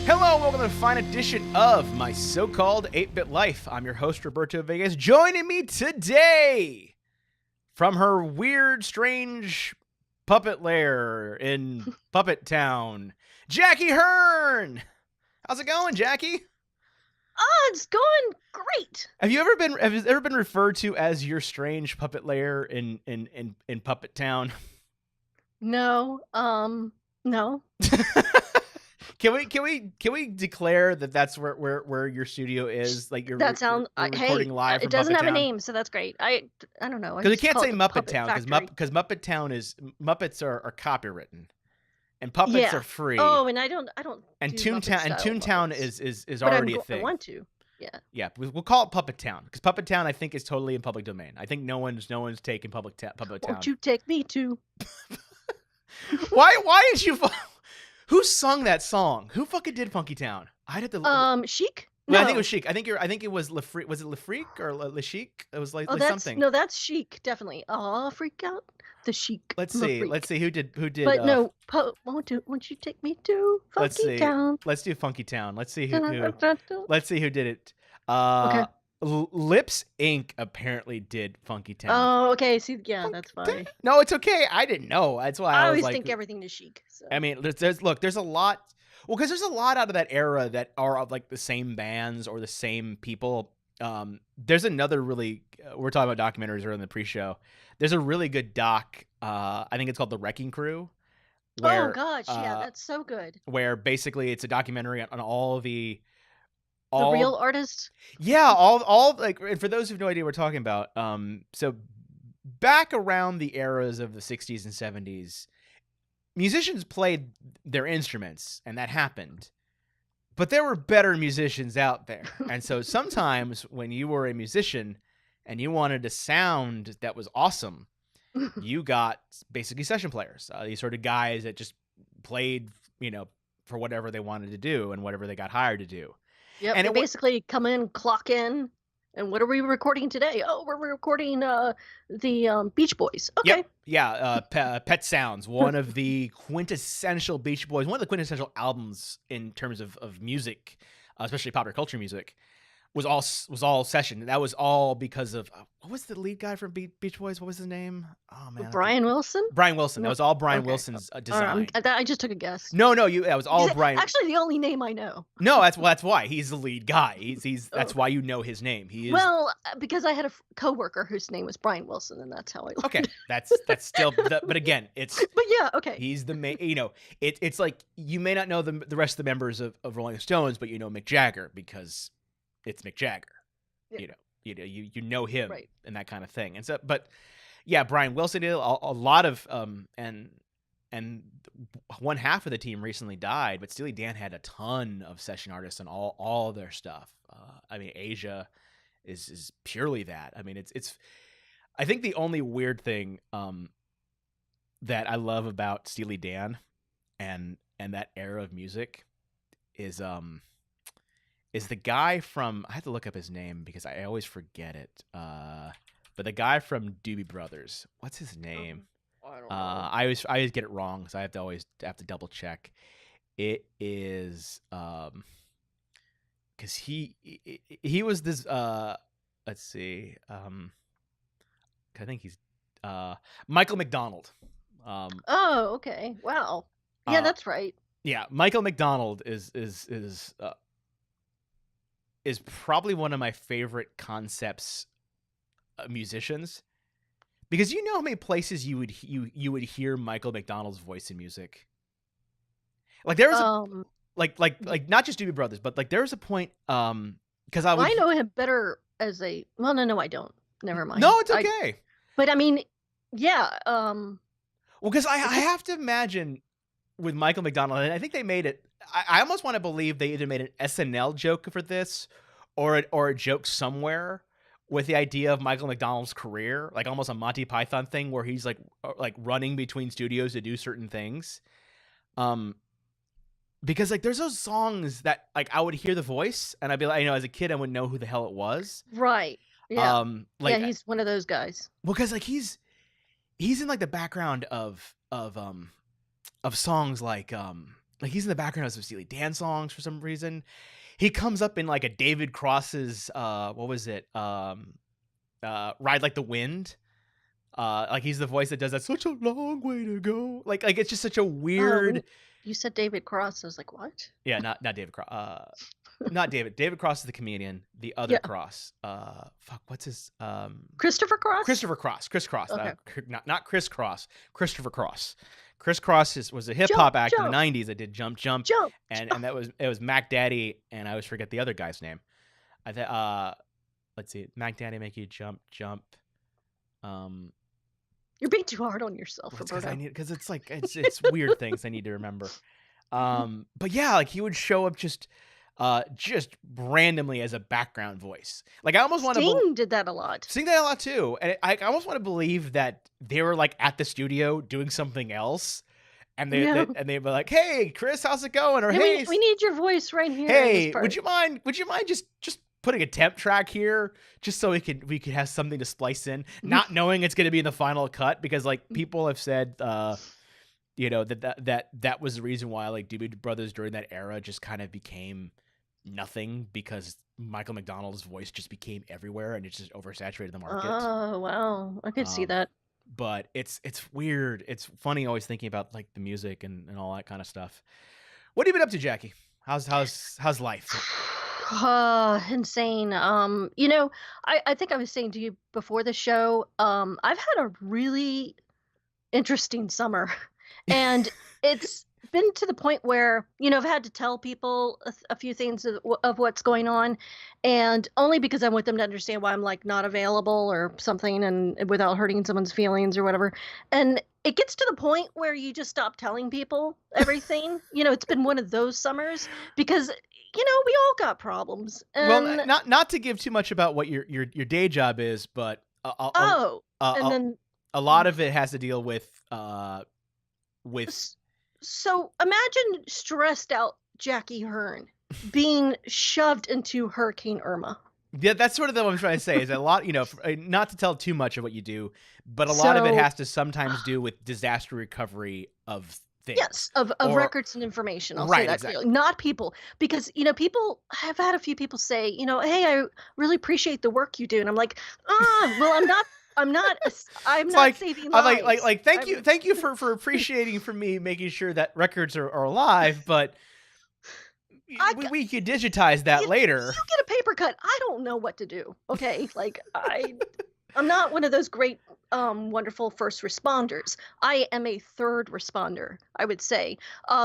Hello, welcome to the fine edition of my so-called 8-Bit Life. I'm your host, Roberto Villegas. Joining me today from her weird, strange puppet lair in Puppet Town, Jackie Hern. How's it going, Jackie? Oh, it's going great. Have you ever been referred to as your strange puppet lair in Puppet Town? No, no. Can we declare that that's where your studio is? Like you're recording live from it doesn't Puppet have Town? a name, so that's great. I don't know. Because it can't say Muppet Town because Muppet Town is Muppets are copywritten, and puppets are free. Oh, and I don't. And do Toontown is already a thing. I want to. Yeah. Yeah, we'll call it Puppet Town because Puppet Town I think is totally in public domain. I think no one's taken Puppet Town. Won't you take me to? Why did you? Who sung that song? Who fucking did Funky Town? I'd have to. Chic. No, No. I think it was Chic. I think it was Le Freak. Was it Le Freak or Le Chic? It was like something. No, that's Chic, definitely. Oh, freak out the Chic. Let's see who did. But no, won't you take me to Funky Town? Let's do Funky Town. Let's see who did it. Okay. Lips Inc. apparently did Funky Town. Oh, okay. See, yeah, that's fine. No, it's okay. I didn't know. That's why I always think everything is Chic. So. I mean, there's a lot. Well, because there's a lot out of that era that are of like the same bands or the same people. There's another really. We're talking about documentaries earlier in the pre-show. There's a really good doc. I think it's called The Wrecking Crew. Where, oh gosh, yeah, that's so good. Where basically it's a documentary on all the real artists. Yeah, all like, and for those who have no idea what we're talking about, so back around the eras of the 60s and 70s, musicians played their instruments, and that happened. But there were better musicians out there. And so sometimes when you were a musician and you wanted a sound that was awesome, you got basically session players, these sort of guys that just played, for whatever they wanted to do and whatever they got hired to do. Yep, and they basically come in, clock in, and what are we recording today? Oh, we're recording the Beach Boys. Okay. Yep. Yeah, Pet Sounds, one of the quintessential Beach Boys, one of the quintessential albums in terms of music, especially popular culture music, was all session. That was all because of what was the lead guy from Beach Boys? What was his name? Oh man, Brian Wilson. Brian Wilson. That was all Brian Wilson's design. I just took a guess. No, that was all Brian. Actually, the only name I know. No, that's why he's the lead guy. That's why you know his name. He is. Well, because I had a coworker whose name was Brian Wilson, and that's how I learned. Okay, that's still. But again, it's. But yeah, okay. He's the main. It's like you may not know the rest of the members of Rolling Stones, but you know Mick Jagger because it's Mick Jagger. Yeah. You know him, right, and that kind of thing. And so, but yeah, Brian Wilson did a lot of and one half of the team recently died, but Steely Dan had a ton of session artists on all their stuff. I mean, Asia is purely that. I mean, it's I think the only weird thing that I love about Steely Dan and that era of music is the guy from, I have to look up his name because I always forget it. But the guy from Doobie Brothers, what's his name? I don't know. I always get it wrong, so I have to double check. It is because he was this. Let's see. I think he's Michael McDonald. Oh, okay. Wow. Yeah, that's right. Yeah, Michael McDonald is probably one of my favorite concepts musicians, because you know how many places you would hear Michael McDonald's voice in music. Like there was like not just Doobie Brothers, but like there was a point because I know him better as a no I don't. Never mind. No, it's okay. But I mean, yeah. Well, because I have to imagine with Michael McDonald, and I think they made it. I almost want to believe they either made an SNL joke for this, or a joke somewhere with the idea of Michael McDonald's career, like almost a Monty Python thing where he's like running between studios to do certain things. Because like there's those songs that like I would hear the voice and I'd be like, as a kid I wouldn't know who the hell it was. Right. Yeah. He's one of those guys. Well, because like he's in like the background of songs like like he's in the background of some Steely Dan songs for some reason. He comes up in like a David Cross's what was it? Ride Like the Wind. Like he's the voice that does that. Such a long way to go. Like it's just such a weird. You said David Cross. I was like, what? Yeah, not David Cross. Not David. David Cross is the comedian. The other Cross. Fuck. What's his? Christopher Cross. Christopher Cross. Chris Cross. Okay. Not Chris Cross. Christopher Cross. Chris Cross was a hip hop act in the '90s that did Jump, and that was Mac Daddy, and I always forget the other guy's name. Let's see, Mac Daddy make you jump. You're being too hard on yourself, Roberto. Because it's like it's weird things I need to remember. But yeah, like he would show up just randomly as a background voice. Like I almost want to. Sting did that a lot. Sting that a lot too, and I almost want to believe that they were like at the studio doing something else, and they were like, "Hey, Chris, how's it going?" Or "Hey, we need your voice right here." Hey, would you mind just putting a temp track here just so we could have something to splice in, not knowing it's going to be in the final cut, because like people have said you know, that was the reason why like Doobie Brothers during that era just kind of became nothing, because Michael McDonald's voice just became everywhere and it just oversaturated the market. Oh wow, I could see that. But it's weird. It's funny always thinking about like the music and all that kind of stuff. What have you been up to, Jackie? How's life? Insane. You know, I think I was saying to you before the show, I've had a really interesting summer, and it's been to the point where, you know, I've had to tell people a few things of what's going on, and only because I want them to understand why I'm like not available or something, and without hurting someone's feelings or whatever. And it gets to the point where you just stop telling people everything. You know, it's been one of those summers because, you know, we all got problems. And well, not to give too much about what your day job is, but a lot of it has to deal with. So imagine stressed out Jackie Hern being shoved into Hurricane Irma. Yeah, that's sort of what I'm trying to say. Is a lot, you know, not to tell too much of what you do, but a lot of it has to sometimes do with disaster recovery of things. Yes, of records and information. I'll say that clearly. Not people. Because, you know, I've had a few people say, you know, hey, I really appreciate the work you do. And I'm like, well, I'm not saving lives. Like thank you for appreciating for me making sure that records are alive, but we could digitize that later. You get a paper cut. I don't know what to do. Okay, like I'm not one of those great wonderful first responders. I am a third responder, I would say.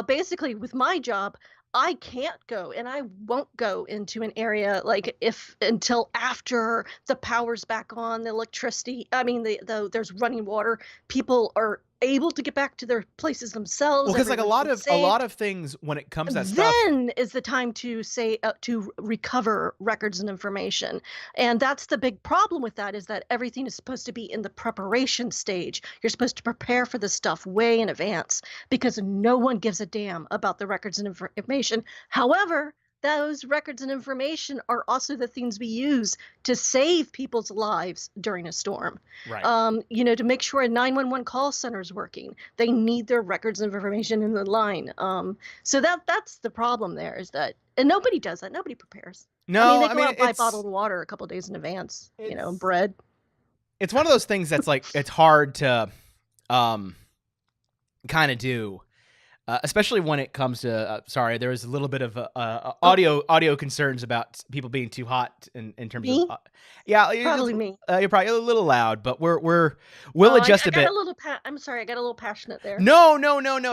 Basically with my job, I can't go and I won't go into an area like until after the power's back on, the electricity. I mean, there's running water. People are able to get back to their places themselves. Well, because like a lot of things when it comes to that stuff, then is the time to to recover records and information. And that's the big problem with that, is that everything is supposed to be in the preparation stage. You're supposed to prepare for this stuff way in advance because no one gives a damn about the records and information. However, those records and information are also the things we use to save people's lives during a storm. Right. You know, to make sure a 911 call center is working, they need their records and information in the line. So that's the problem there, is that, and nobody does that. Nobody prepares. No, I mean, they go out and buy bottled water a couple of days in advance. You know, bread. It's one of those things that's like it's hard to kind of do. Especially when it comes to, sorry, there was a little bit of audio concerns about people being too hot in terms of, yeah, probably me. You're probably a little loud, but we'll adjust a bit. I'm sorry, I got a little passionate there. No,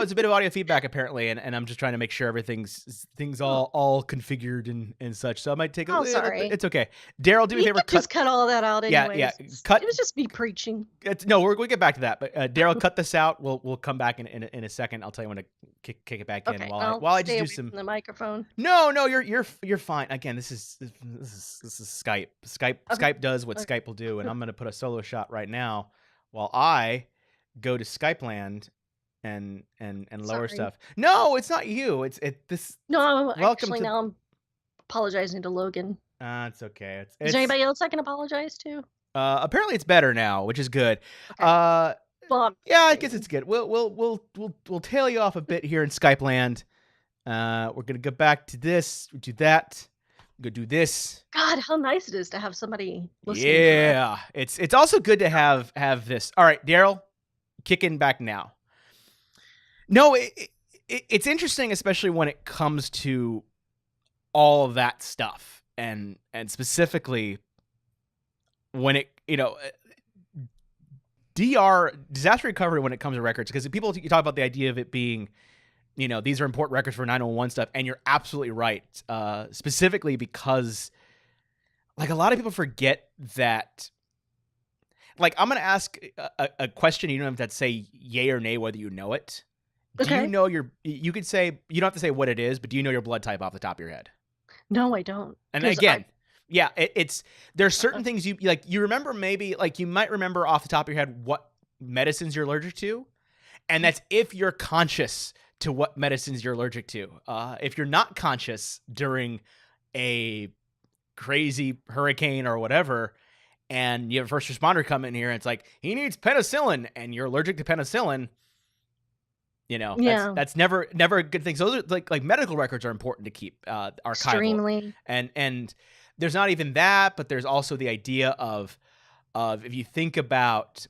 it's a bit of audio feedback apparently, and I'm just trying to make sure everything's all configured and such. So I might take a little. Sorry. It's okay. Daryl, do me a favor. Just cut all that out. Anyways. Yeah. Cut. It was just me preaching. We'll get back to that. But Daryl, cut this out. We'll come back in a second. I'll tell you when to kick it back in while I just do some the microphone. No, you're fine. Again, this is Skype. Skype does what Skype will do, and I'm gonna put a solo shot right now while I go to Skype land and lower stuff. No, it's not you. This. No, actually, now I'm apologizing to Logan. It's okay. Is there anybody else I can apologize to? Apparently it's better now, which is good. Okay. Yeah, I guess it's good. We'll tail you off a bit here in Skype land. We're gonna go back to this, do that, go do this. God, how nice it is to have somebody listening for that. Yeah, it's also good to have this. All right, Daryl, kicking back now. No, it's interesting, especially when it comes to all of that stuff, and specifically when it, disaster recovery when it comes to records, because people, you talk about the idea of it being, these are important records for 911 stuff, and you're absolutely right. Specifically because, like, a lot of people forget that. Like, I'm gonna ask a question. You don't have to say yay or nay whether you know it. Do you Okay. know you could say, you don't have to say what it is, but do you know your blood type off the top of your head? No, I don't. And 'Cause again, yeah, there's certain things you remember, maybe, like, you might remember off the top of your head what medicines you're allergic to, and that's if you're conscious to what medicines you're allergic to. If you're not conscious during a crazy hurricane or whatever, and you have a first responder come in here and it's like, he needs penicillin, and you're allergic to penicillin, Yeah, that's never a good thing. So those are like medical records are important to keep archival. extremely. And there's not even that, but there's also the idea of if you think about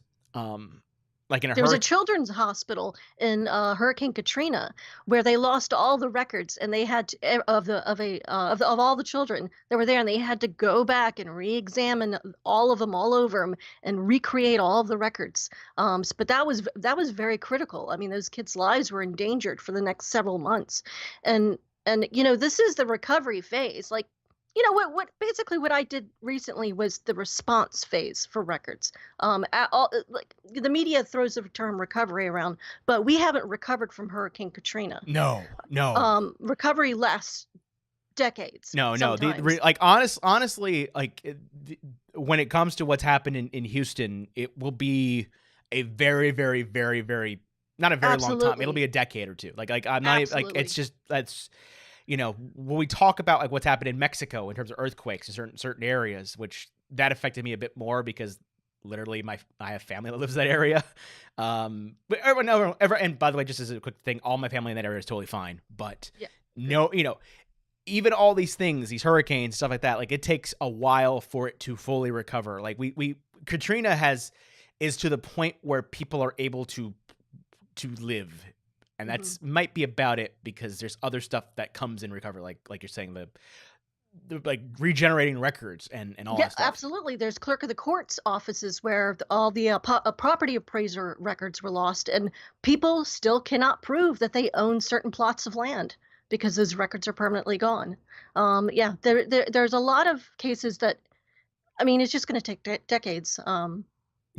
like in a There was a hurricane. children's hospital in Hurricane Katrina where they lost all the records, and they had to, of all the children that were there, and they had to go back and re-examine all of them, all over them, and recreate all of the records. But that was very critical. I mean, those kids' lives were endangered for the next several months, and this is the recovery phase. Like, what basically what I did recently was the response phase for records. Like, the media throws the term recovery around, but we haven't recovered from Hurricane Katrina. No. Recovery lasts decades. No. Sometimes. Like, honestly, like, when it comes to what's happened in Houston, it will be a very, very, very, very, not a very long time. It'll Absolutely. be a decade or two. Like I'm not even, like, it's Absolutely. just, that's, when we talk about like what's happened in Mexico in terms of earthquakes in certain areas, which that affected me a bit more because literally I have family that lives in that area. But and by the way, just as a quick thing, all my family in that area is totally fine. But Yeah. no, even all these things, these hurricanes, stuff like that, like, it takes a while for it to fully recover. Like, Katrina is to the point where people are able to live. And that's might be about it, because there's other stuff that comes in recovery, like you're saying, the like regenerating records and all Yeah, that stuff. absolutely. There's clerk of the court's offices where all the property appraiser records were lost, and people still cannot prove that they own certain plots of land because those records are permanently gone. Yeah, there's a lot of cases that, I mean, it's just going to take decades.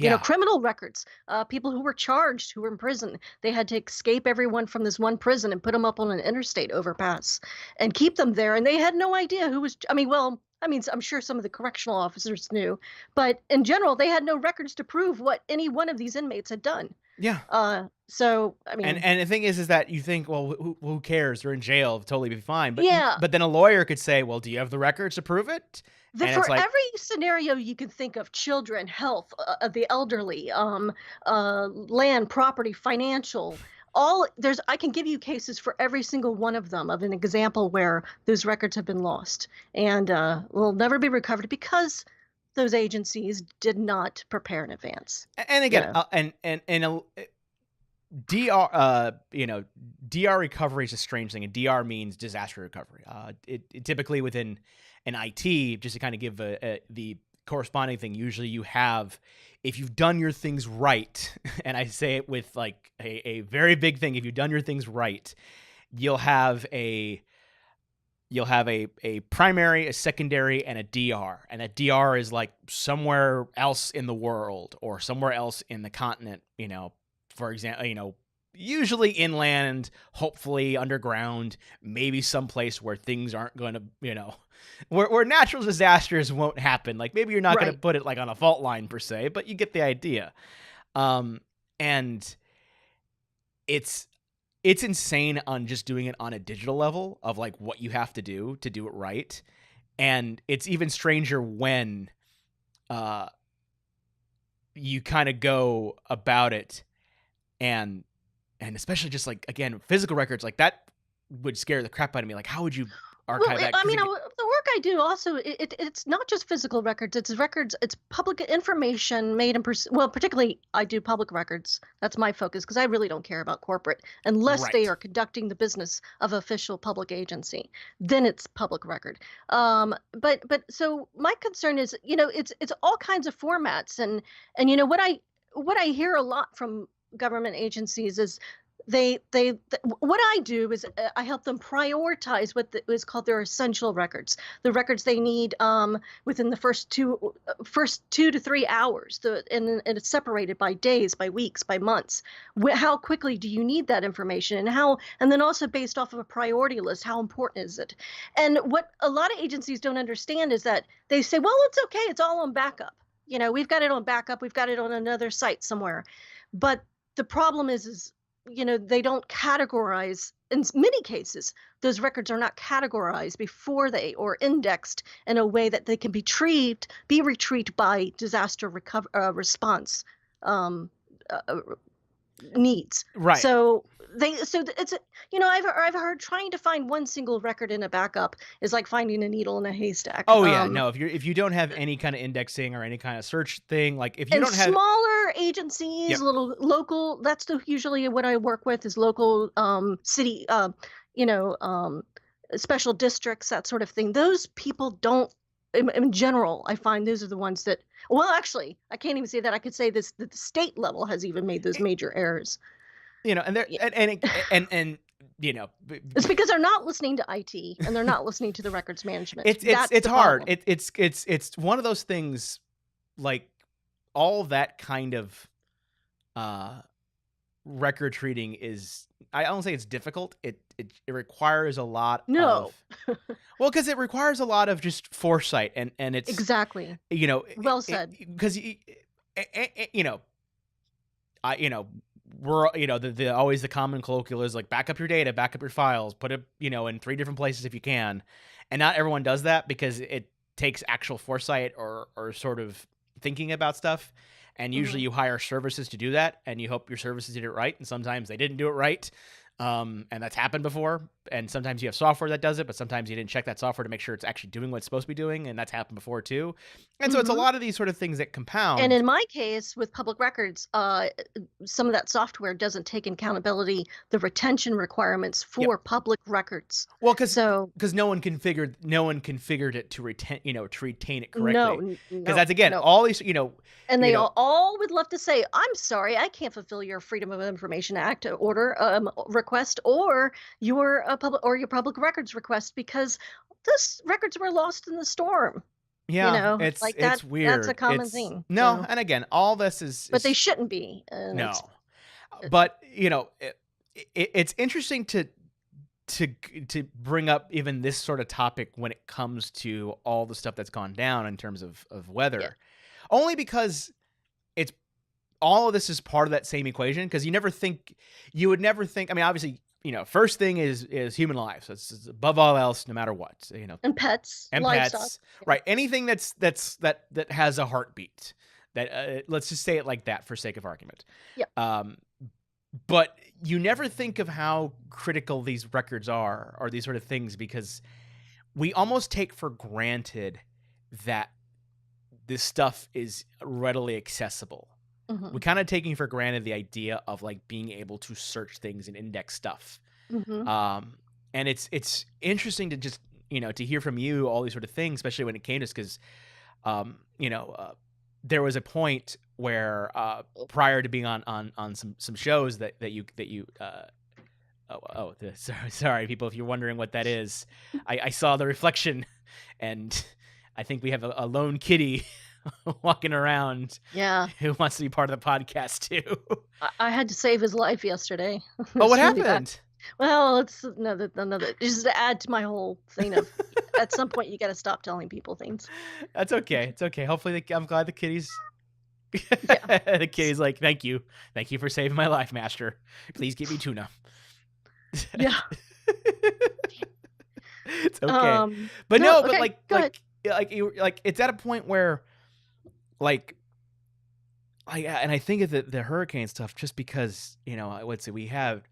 Yeah. Criminal records, people who were charged, who were in prison, they had to escape everyone from this one prison and put them up on an interstate overpass and keep them there. And they had no idea who was, I'm sure some of the correctional officers knew, but in general, they had no records to prove what any one of these inmates had done. Yeah. So, I mean, And the thing is that you think, well, who cares? They're in jail, totally be fine. yeah. But then a lawyer could say, well, do you have the records to prove it? And For it's like, every scenario you can think of, children, health, the elderly, land, property, financial, I can give you cases for every single one of them, of an example where those records have been lost and will never be recovered because those agencies did not prepare in advance. and again, DR, DR recovery is a strange thing, and DR means disaster recovery. It typically within an IT, just to kind of give the corresponding thing, usually you have, if you've done your things right, and I say it with like a very big thing, if you've done your things right, you'll have a primary, a secondary, and a DR. And a DR is like somewhere else in the world or somewhere else in the continent, for example, usually inland, hopefully underground, maybe someplace where things aren't going to, where natural disasters won't happen. Like, maybe you're not going to put it like on a fault line per se, but you get the idea. And it's insane on just doing it on a digital level of like what you have to do it right. And it's even stranger when you kind of go about it and especially just like, again, physical records like that. would scare the crap out of me. Like, how would you Well, archive that? I 'Cause mean, the work I do also, it's not just physical records. It's records. It's public information made in well, particularly I do public records. That's my focus because I really don't care about corporate unless they right. are conducting the business of official public agency. Then it's public record. But so my concern is, it's all kinds of formats, and what I hear a lot from government agencies is what I do is I help them prioritize what is called their essential records, the records they need within the first 2 to 3 hours, and it's separated by days, by weeks, by months. How quickly do you need that information, and then also based off of a priority list, how important is it? And what a lot of agencies don't understand is that they say, well, it's okay, it's all on backup. We've got it on backup, we've got it on another site somewhere, but the problem is they don't categorize. In many cases, those records are not categorized before they or indexed in a way that they can be retrieved by disaster response needs. Right. So it's I've heard trying to find one single record in a backup is like finding a needle in a haystack. Oh yeah, no. If you don't have any kind of indexing or any kind of search thing, like if you don't have smaller agencies, Yep. little local, that's usually what I work with is local city, special districts, that sort of thing. Those people don't. In general, I find those are the ones that. Well, actually, I can't even say that. I could say this that the state level has even made those major errors. And there and It's because they're not listening to IT and they're not listening to the records management. It's hard. It's one of those things, like all that kind of record treating is. I don't say it's difficult. It requires a lot. No. Well, because it requires a lot of just foresight and it's exactly. Well said. Because we're the always the common colloquial is like back up your data, back up your files, put it in 3 different places if you can, and not everyone does that because it takes actual foresight or sort of thinking about stuff, and usually you hire services to do that, and you hope your services did it right, and sometimes they didn't do it right. And that's happened before. And sometimes you have software that does it, but sometimes you didn't check that software to make sure it's actually doing what it's supposed to be doing. And that's happened before too. And so it's a lot of these sort of things that compound. And in my case with public records, some of that software doesn't take in accountability the retention requirements for public records. Well, because no one configured it to retain it correctly. No, because that's again all these And they all would love to say, I'm sorry, I can't fulfill your Freedom of Information Act order request or your public records request because those records were lost in the storm. Yeah, it's weird. That's a common thing. No, and again, all this is but they shouldn't be. No, but it's interesting to bring up even this sort of topic when it comes to all the stuff that's gone down in terms of weather. Only because it's all of this is part of that same equation. Because you would never think. I mean, obviously, first thing is human life. So it's above all else, no matter what. And pets, and livestock. Pets, right? Anything that has a heartbeat. That let's just say it like that for sake of argument. Yeah. But you never think of how critical these records are, or these sort of things, because we almost take for granted that this stuff is readily accessible. We're kind of taking for granted the idea of like being able to search things and index stuff. And it's interesting to just, to hear from you all these sort of things, especially when it came to this, because, there was a point where prior to being on some shows that you sorry people, if you're wondering what that is, I saw the reflection, and I think we have a lone kitty walking around, who wants to be part of the podcast too. I had to save his life yesterday. Oh, what happened? Well, it's another just to add to my whole thing of at some point you got to stop telling people things. That's okay. It's okay. Hopefully, I'm glad the kitty's. The kitty's like, thank you for saving my life, master. Please give me tuna. Yeah. It's okay. But like it's at a point where, and I think of the hurricane stuff just because, let's say we have,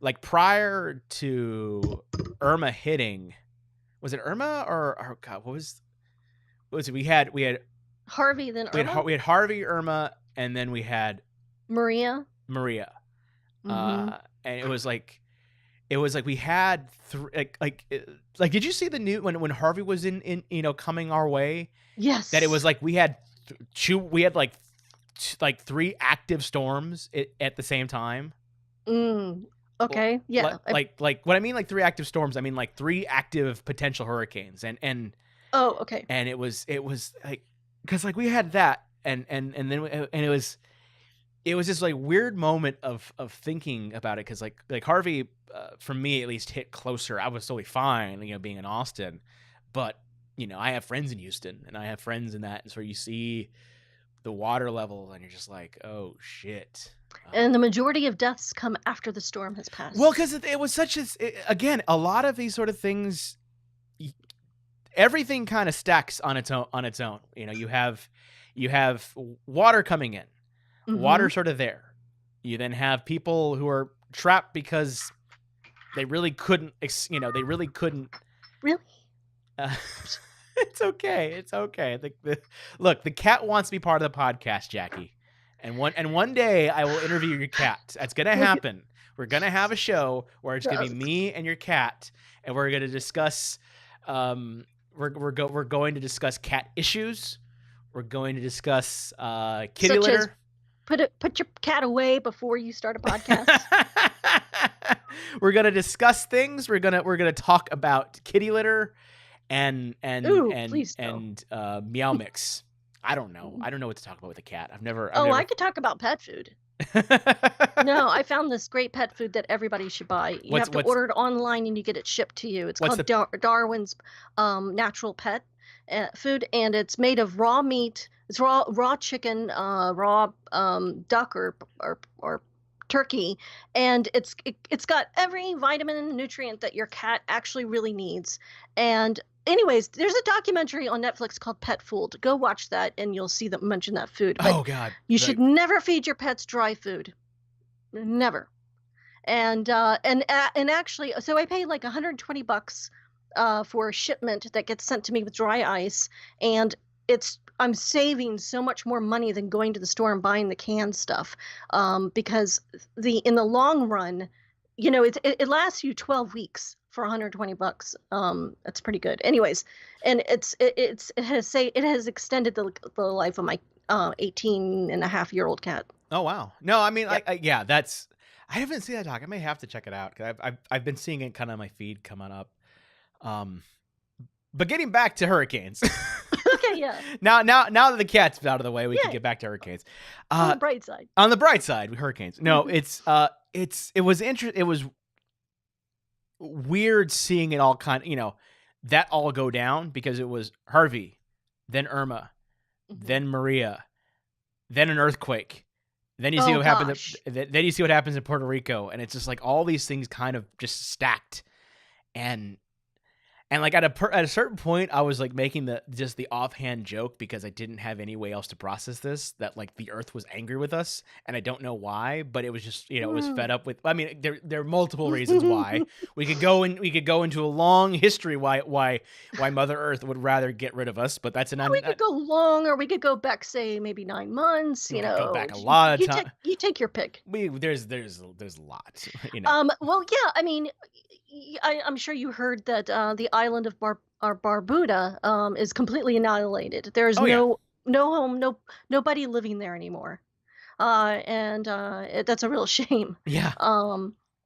like prior to Irma hitting, was it Irma or oh God, what was it? We had Harvey, then Irma. We had Harvey, Irma, and then we had Maria. And it was like we had did you see the new when Harvey was in coming our way? Yes. That it was like we had like 3 active storms at the same time. Okay. Yeah. Like what I mean, like 3 active storms, I mean like 3 active potential hurricanes and oh, okay. And it was like, because like we had that and then it was this like weird moment of thinking about it, because like Harvey, for me at least, hit closer. I was totally fine, being in Austin, but I have friends in Houston and I have friends in that, and so you see the water level and you're just like, oh shit. And the majority of deaths come after the storm has passed. Well, because it was such again, a lot of these sort of things, everything kind of stacks on its own. You have water coming in. Water sort of there. You then have people who are trapped because they really couldn't. Really. It's okay. It's okay. Look, the cat wants to be part of the podcast, Jackie, and one day I will interview your cat. That's gonna happen. We're gonna have a show where it's gonna be me and your cat, and we're gonna discuss. We're going to discuss cat issues. We're going to discuss kitty litter. Put your cat away before you start a podcast. We're gonna discuss things. We're gonna talk about kitty litter and Meow Mix. I don't know what to talk about with a cat. I've never. I could talk about pet food. No, I found this great pet food that everybody should buy. You have to order it online and you get it shipped to you. It's called Darwin's Natural Pet Food, and it's made of raw meat. It's raw chicken, raw duck or turkey, and it's got every vitamin and nutrient that your cat actually really needs. And anyways, there's a documentary on Netflix called Pet Food. Go watch that, and you'll see them mention that food. But oh God! You should never feed your pets dry food, never. And actually, so I paid like $120 for a shipment that gets sent to me with dry ice, and I'm saving so much more money than going to the store and buying the canned stuff, because in the long run, it lasts you 12 weeks for $120. That's pretty good. Anyways, and it has extended the life of my 18-and-a-half-year-old cat. Oh wow! No, I mean, yeah. I haven't seen that doc. I may have to check it out, because I've been seeing it kind of on my feed coming up. But getting back to hurricanes. Okay, yeah. Now that the cat's out of the way, we can get back to hurricanes. On the bright side. On the bright side, hurricanes. No, it was weird seeing it all that all go down, because it was Harvey, then Irma, then Maria, then an earthquake. Then you see what happens. Then you see what happens in Puerto Rico, and it's just like all these things kind of just stacked, and like at a certain point, I was like making the offhand joke, because I didn't have any way else to process this, that like the Earth was angry with us, and I don't know why, but it was just it was fed up with. I mean, there are multiple reasons why. We could go into a long history why Mother Earth would rather get rid of us, but that's we could go long, or we could go back, say maybe 9 months. Go back a lot of time. You take your pick. There's a lot. Well, yeah. I mean, I'm sure you heard that the island of Barbuda is completely annihilated. There's no home, nobody living there anymore, and that's a real shame. Yeah.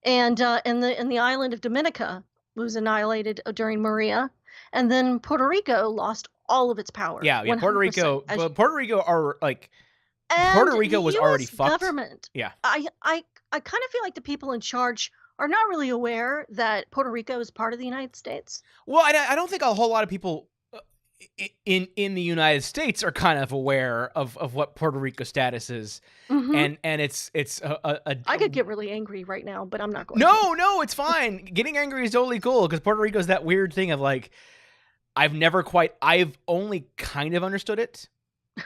And the island of Dominica was annihilated during Maria, and then Puerto Rico lost all of its power. Yeah. Puerto Rico. Puerto Rico are like. And Puerto Rico was already fucked. Government. Yeah. I kind of feel like the people in charge are not really aware that Puerto Rico is part of the United States. Well, I don't think a whole lot of people in the United States are kind of aware of what Puerto Rico status is, and it's I could get really angry right now, but I'm not going. No, it's fine. Getting angry is totally cool, because Puerto Rico is that weird thing of like, I've only kind of understood it.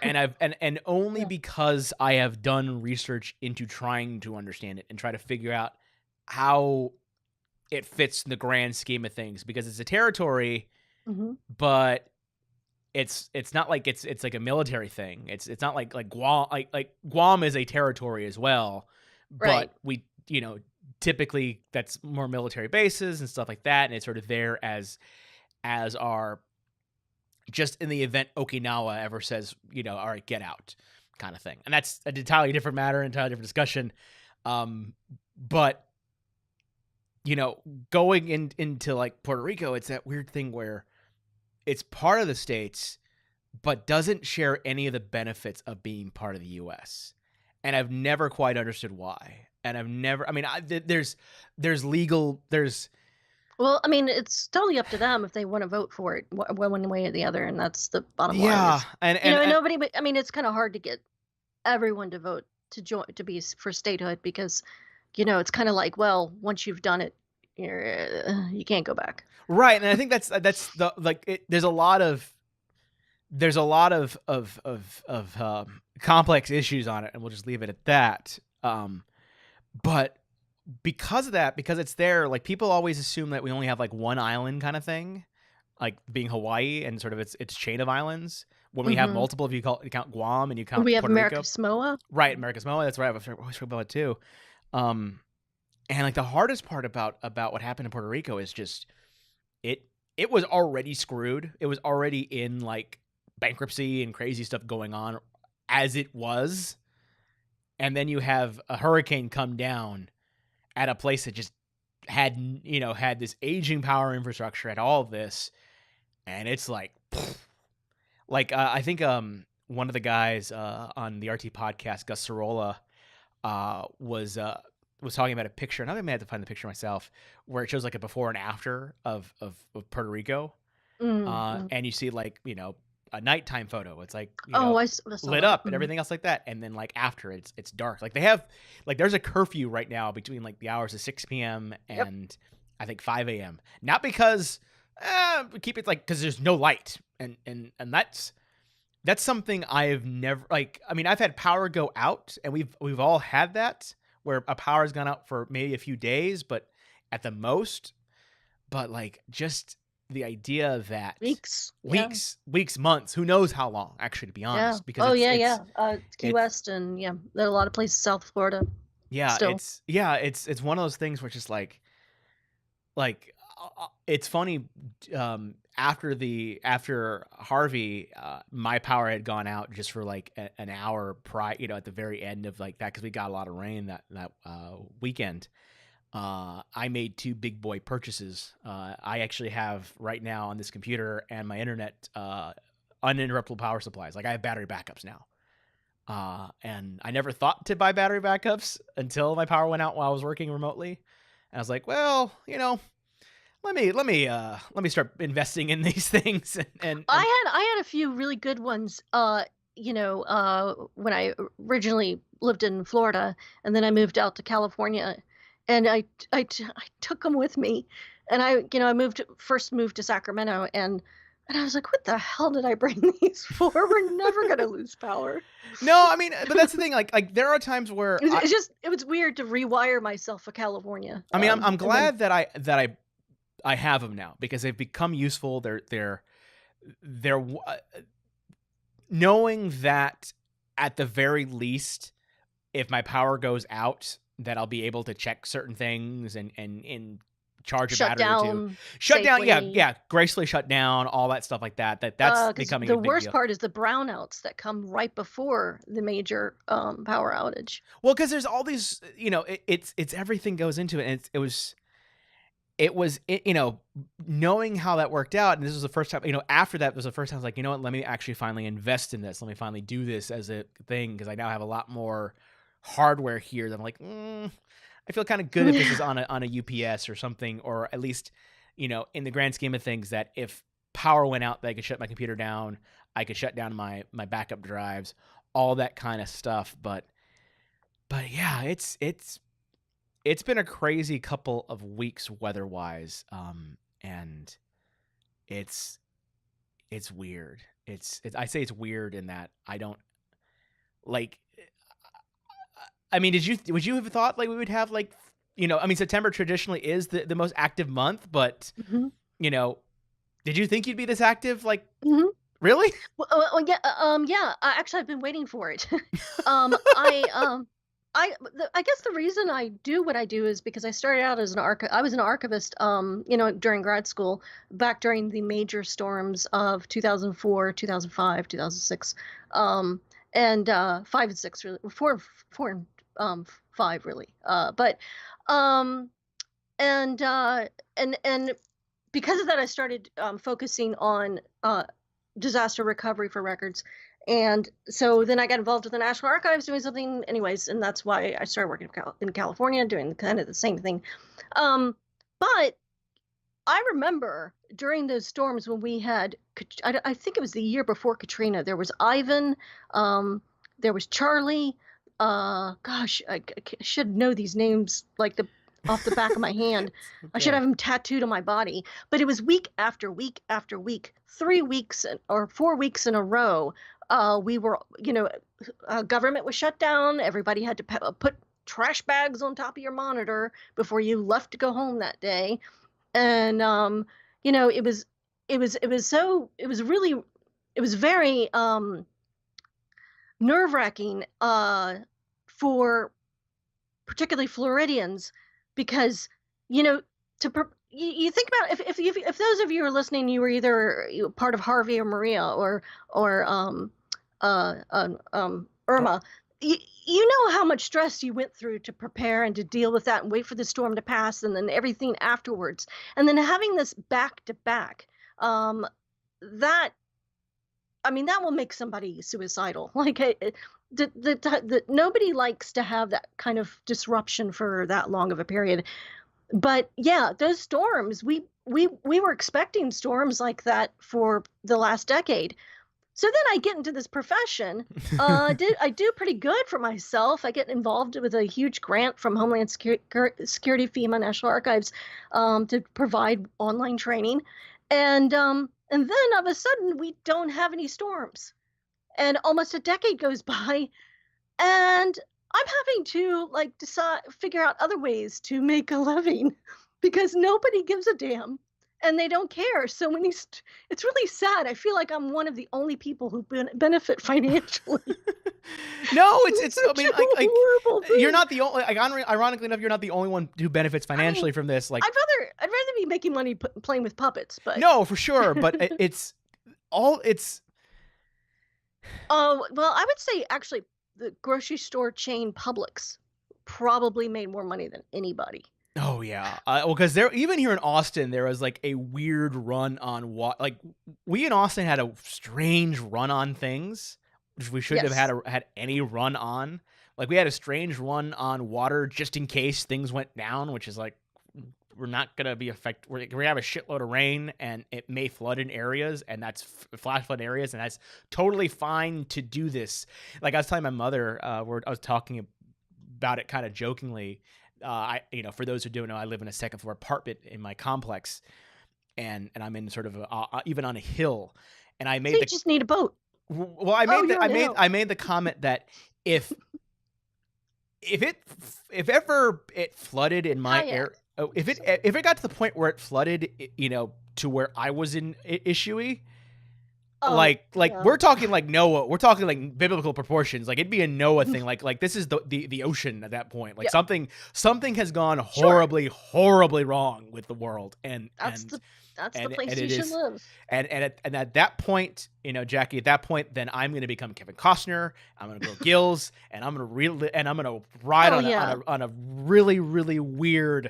And only because I have done research into trying to understand it and try to figure out how it fits in the grand scheme of things, because it's a territory, Mm-hmm. but it's not like it's like a military thing. It's not like Guam, like Guam is a territory as well, Right. but we, typically that's more military bases and stuff like that, and it's sort of there as our, just in the event Okinawa ever says, all right, get out, kind of thing. And that's an entirely different matter, entirely different discussion. But going into like Puerto Rico, it's that weird thing where it's part of the States, but doesn't share any of the benefits of being part of the U.S. And I've never quite understood why. And I've never, I mean, there's legal, there's. Well, I mean, it's totally up to them if they want to vote for it one way or the other, and that's the bottom line. Yeah, Is and nobody. I mean, it's kind of hard to get everyone to vote to join to be for statehood because, it's kind of like, well, once you've done it, you can't go back. Right, and I think that's the there's a lot of complex issues on it, and we'll just leave it at that. But because of that, because it's there, like people always assume that we only have like one island kind of thing, like being Hawaii and sort of its chain of islands. When we have Mm-hmm. multiple, if you count Guam and you count We have Puerto Rico, America Samoa. right? America's Samoa, that's right. I always forget about it too. And like the hardest part about what happened in Puerto Rico is just it was already screwed. It was already in like bankruptcy and crazy stuff going on as it was. And then you have a hurricane come down at a place that just had this aging power infrastructure, had all of this, and it's like, like I think one of the guys on the RT podcast, Gus Sorolla, was talking about a picture, and I may have to find the picture myself, where it shows like a before and after of Puerto Rico, Mm-hmm. and you see like a nighttime photo. It's like I saw lit that. up and everything else like that, and then like after it's dark. Like they have there's a curfew right now between like the hours of 6 p.m. and I think 5 a.m. Not because keep it like because there's no light, and that's something I've never like. I mean, I've had power go out, and we've all had that where a power's gone out for maybe a few days, but at the most. But like just the idea that Weeks, months, who knows how long, actually, to be honest, because Key West, and there are a lot of places South Florida. Yeah, Still. it's one of those things where it's just like it's funny. After Harvey, my power had gone out just for like an hour prior, at the very end of like that, because we got a lot of rain that weekend. I made 2 big boy purchases. I actually have right now on this computer and my internet uninterruptible power supplies. Like I have battery backups now. And I never thought to buy battery backups until my power went out while I was working remotely. And I was like, well, let me start investing in these things. And I had a few really good ones. When I originally lived in Florida, and then I moved out to California, and I took them with me, and I first moved to Sacramento, and I was like, what the hell did I bring these for? We're never gonna lose power. No, I mean, but that's the thing. Like there are times where it was weird to rewire myself for California. I mean, I'm glad that I have them now, because they've become useful. They're knowing that at the very least, if my power goes out, that I'll be able to check certain things and charge a battery or two. Shut down, yeah, gracefully shut down, all that stuff like that. That's becoming a big deal. The worst part is the brownouts that come right before the major power outage. Well, because there's all these, it's everything goes into it, and it was knowing how that worked out, and this was the first time, after that was the first time I was like, you know what, let me actually finally invest in this. Let me finally do this as a thing, because I now have a lot more hardware here that I'm like, I feel kind of good if this is on a UPS or something, or at least, in the grand scheme of things, that if power went out, that I could shut my computer down, I could shut down my backup drives, all that kind of stuff. But yeah, it's been a crazy couple of weeks weather-wise, and it's weird. I say it's weird in that I don't like. I mean, would you have thought like we would have like I mean, September traditionally is the most active month, but did you think you'd be this active? Like, really? Well, yeah, yeah. Actually, I've been waiting for it. I guess the reason I do what I do is because I started out as I was an archivist, during grad school, back during the major storms of 2004, 2005, 2006, and 5 and 6 really, four and five really. But um, and and because of that, I started focusing on disaster recovery for records. And so then I got involved with the National Archives doing something anyways, and that's why I started working in California doing kind of the same thing. But I remember during those storms when we had, I think it was the year before Katrina, there was Ivan, there was Charlie. Gosh, I should know these names like off the back of my hand. Okay. I should have them tattooed on my body. But it was week after week after week, 3 weeks or 4 weeks in a row. We were, government was shut down. Everybody had to put trash bags on top of your monitor before you left to go home that day. And it was very nerve-wracking for particularly Floridians, because you think about if those of you are listening, you were either part of Harvey or Maria or Irma. You know how much stress you went through to prepare and to deal with that and wait for the storm to pass and then everything afterwards. And then having this back to back, that will make somebody suicidal. Like nobody likes to have that kind of disruption for that long of a period. But yeah, those storms, we were expecting storms like that for the last decade. So then I get into this profession. I do pretty good for myself. I get involved with a huge grant from Homeland Security, FEMA, National Archives, to provide online training. And then all of a sudden, we don't have any storms. And almost a decade goes by, and I'm having to figure out other ways to make a living because nobody gives a damn. And they don't care. So when it's really sad. I feel like I'm one of the only people who benefit financially. No, it's I mean, like you're not the only. Ironically enough, you're not the only one who benefits financially from this. Like, I'd rather be making money playing with puppets. But no, for sure. But it's. Well, I would say actually the grocery store chain Publix probably made more money than anybody. Oh yeah, well, because even here in Austin, there was like a weird run on like we in Austin had a strange run on things, which we shouldn't have had any run on. Like we had a strange run on water just in case things went down, which is like we're not gonna be affected. We're gonna have a shitload of rain, and it may flood in areas, and that's flash flood areas, and that's totally fine to do this. Like I was telling my mother, I was talking about it kind of jokingly. For those who don't know, I live in a second floor apartment in my complex, and I'm in sort of even on a hill, and I made you just need a boat. Well, I made the comment that if ever it flooded in my area, if it got to the point where it flooded, to where I was in Ishui. We're talking like Noah. We're talking like biblical proportions. Like it'd be a Noah thing. Like this is the ocean at that point. Like something has gone horribly wrong with the world. And that's the place you should live. And at that point, Jackie, at that point, then I'm going to become Kevin Costner. I'm going to go Gills, and I'm going to ride on a really, really weird